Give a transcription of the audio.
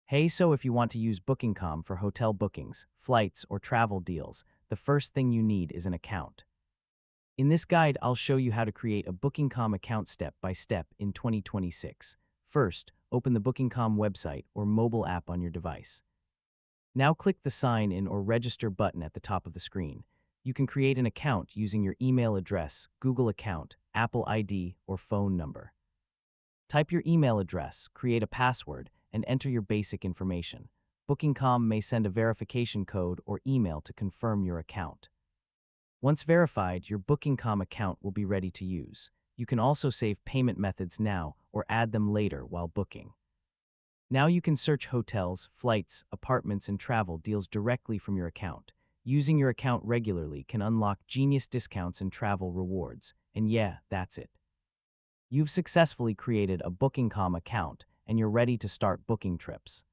Hey, so if you want to use Booking.com for hotel bookings, flights, or travel deals, the first thing you need is an account. In this guide, I'll show you how to create a Booking.com account step by step in 2026. First, open the Booking.com website or mobile app on your device. Now click the Sign In or Register button at the top of the screen. You can create an account using your email address, Google account, Apple ID, or phone number. Type your email address, create a password, and enter your basic information. Booking.com may send a verification code or email to confirm your account. Once verified, your Booking.com account will be ready to use. You can also save payment methods now or add them later while booking. Now you can search hotels, flights, apartments, and travel deals directly from your account. Using your account regularly can unlock genius discounts and travel rewards. And yeah, that's it. You've successfully created a Booking.com account, and you're ready to start booking trips.